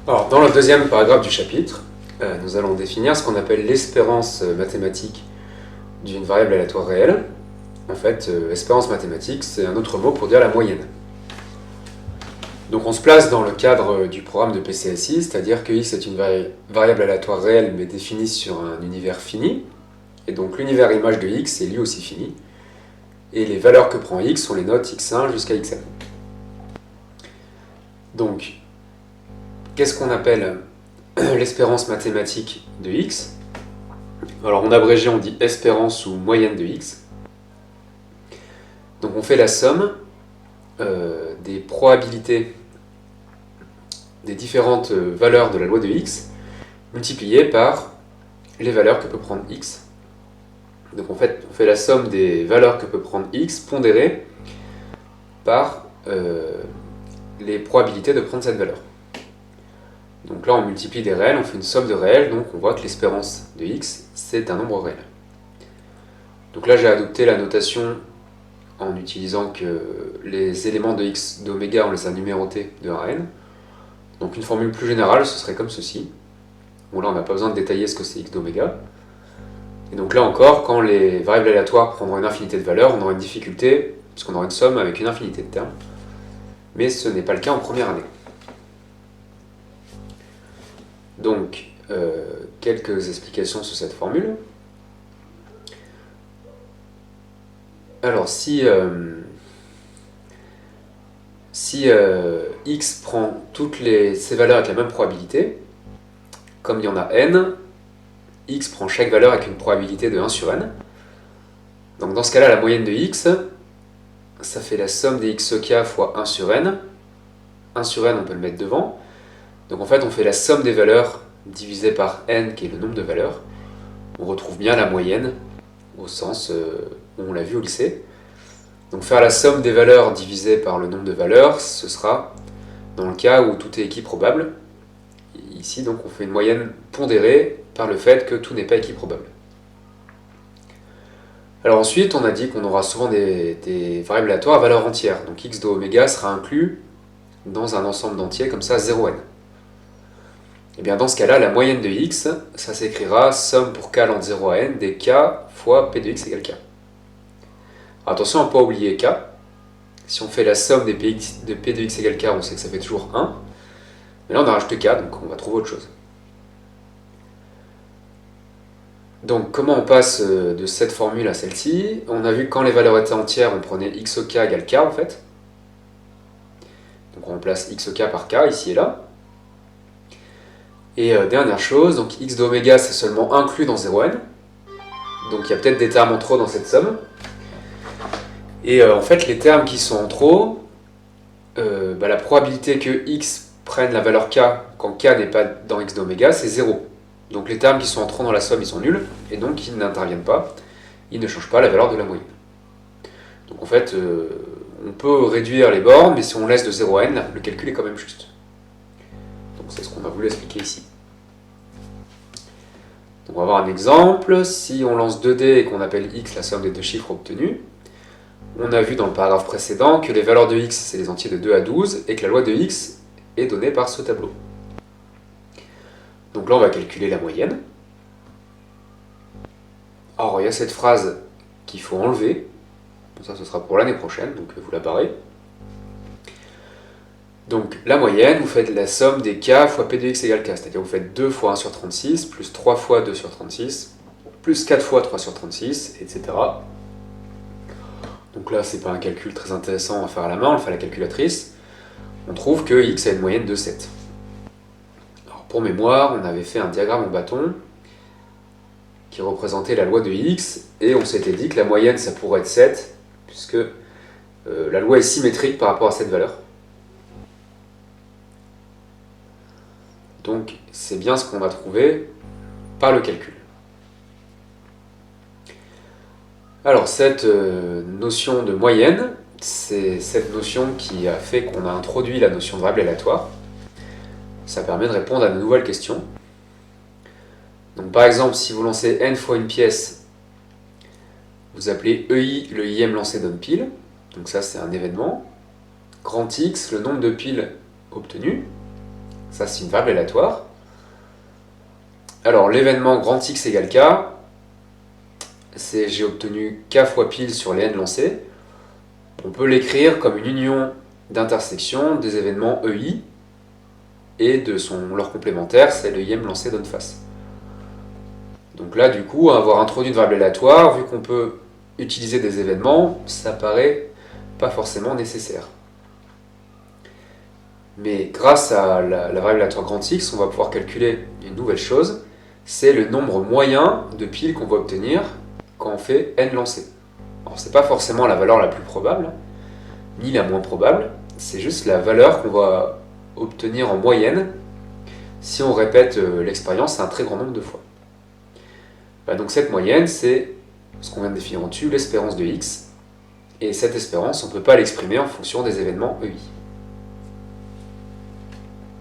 Alors, dans le deuxième paragraphe du chapitre, nous allons définir ce qu'on appelle l'espérance mathématique d'une variable aléatoire réelle. En fait, espérance mathématique, c'est un autre mot pour dire la moyenne. Donc on se place dans le cadre du programme de PCSI, c'est-à-dire que x est une variable aléatoire réelle mais définie sur un univers fini. Et donc l'univers image de x est lui aussi fini. Et les valeurs que prend x sont les notes x1 jusqu'à xn. Donc, qu'est-ce qu'on appelle l'espérance mathématique de x? Alors en abrégé, on dit espérance ou moyenne de x. Donc on fait la somme des probabilités des différentes valeurs de la loi de x multipliées par les valeurs que peut prendre x. Donc en fait, on fait la somme des valeurs que peut prendre x pondérées par les probabilités de prendre cette valeur. Donc là, on multiplie des réels, on fait une somme de réels, donc on voit que l'espérance de x, c'est un nombre réel. Donc là, j'ai adopté la notation en utilisant que les éléments de x d'oméga, on les a numérotés de 1 à n. Donc une formule plus générale, ce serait comme ceci. Bon là, on n'a pas besoin de détailler ce que c'est x d'oméga. Et donc là encore, quand les variables aléatoires prendront une infinité de valeurs, on aura une difficulté, puisqu'on aura une somme avec une infinité de termes. Mais ce n'est pas le cas en première année. Donc, quelques explications sur cette formule. Alors, si x prend toutes ces valeurs avec la même probabilité, comme il y en a n, x prend chaque valeur avec une probabilité de 1 sur n. Donc dans ce cas-là, la moyenne de x, ça fait la somme des xk fois 1 sur n. 1 sur n, on peut le mettre devant. Donc en fait, on fait la somme des valeurs divisée par n, qui est le nombre de valeurs. On retrouve bien la moyenne, au sens où on l'a vu au lycée. Donc faire la somme des valeurs divisée par le nombre de valeurs, ce sera dans le cas où tout est équiprobable. Ici, donc, on fait une moyenne pondérée par le fait que tout n'est pas équiprobable. Alors ensuite, on a dit qu'on aura souvent des variables aléatoires à valeur entière. Donc x de oméga sera inclus dans un ensemble d'entiers comme ça, 0n. Et bien dans ce cas-là, la moyenne de x, ça s'écrira somme pour k allant de 0 à n des k fois p de x égale k. Attention à ne pas oublier k. Si on fait la somme de p de x égale k, on sait que ça fait toujours 1. Mais là on a rajouté k, donc on va trouver autre chose. Donc comment on passe de cette formule à celle-ci? On a vu que quand les valeurs étaient entières, on prenait xk égale k en fait. Donc on remplace xk par k ici et là. Et dernière chose, donc x de oméga c'est seulement inclus dans 0n. Donc il y a peut-être des termes en trop dans cette somme. Et en fait les termes qui sont en trop, la probabilité que x prenne la valeur k quand k n'est pas dans x d'oméga, c'est 0. Donc les termes qui sont en trop dans la somme, ils sont nuls, et donc ils n'interviennent pas, ils ne changent pas la valeur de la moyenne. Donc en fait, on peut réduire les bornes, mais si on laisse de 0 à n, le calcul est quand même juste. Donc c'est ce qu'on a voulu expliquer ici. Donc on va voir un exemple. Si on lance 2D et qu'on appelle x la somme des deux chiffres obtenus, on a vu dans le paragraphe précédent que les valeurs de x, c'est les entiers de 2 à 12, et que la loi de x est donnée par ce tableau. Donc là, on va calculer la moyenne. Alors, il y a cette phrase qu'il faut enlever. Ça, ce sera pour l'année prochaine, donc vous la barrez. Donc, la moyenne, vous faites la somme des k fois p de x égale k. C'est-à-dire, vous faites 2 fois 1 sur 36, plus 3 fois 2 sur 36, plus 4 fois 3 sur 36, etc. Donc là, c'est pas un calcul très intéressant à faire à la main, on le fait à la calculatrice. On trouve que x a une moyenne de 7. Pour mémoire, on avait fait un diagramme en bâton qui représentait la loi de x, et on s'était dit que la moyenne, ça pourrait être 7, puisque la loi est symétrique par rapport à cette valeur. Donc, c'est bien ce qu'on va trouver par le calcul. Alors, cette notion de moyenne, c'est cette notion qui a fait qu'on a introduit la notion de variable aléatoire. Ça permet de répondre à de nouvelles questions. Donc par exemple, si vous lancez n fois une pièce, vous appelez EI, le ième lancé donne pile. Donc ça, c'est un événement. Grand X, le nombre de piles obtenues. Ça, c'est une variable aléatoire. Alors, l'événement grand X égale K, c'est j'ai obtenu K fois pile sur les n lancés. On peut l'écrire comme une union d'intersection des événements EI et de leur complémentaire, c'est le IM lancé donne face. Donc là, du coup, avoir introduit une variable aléatoire, vu qu'on peut utiliser des événements, ça paraît pas forcément nécessaire. Mais grâce à la variable aléatoire grand X, on va pouvoir calculer une nouvelle chose, c'est le nombre moyen de piles qu'on va obtenir quand on fait n lancés. Alors c'est pas forcément la valeur la plus probable, ni la moins probable, c'est juste la valeur qu'on va obtenir en moyenne si on répète l'expérience un très grand nombre de fois. Donc cette moyenne, c'est ce qu'on vient de définir en dessus, l'espérance de x, et cette espérance, on ne peut pas l'exprimer en fonction des événements EI.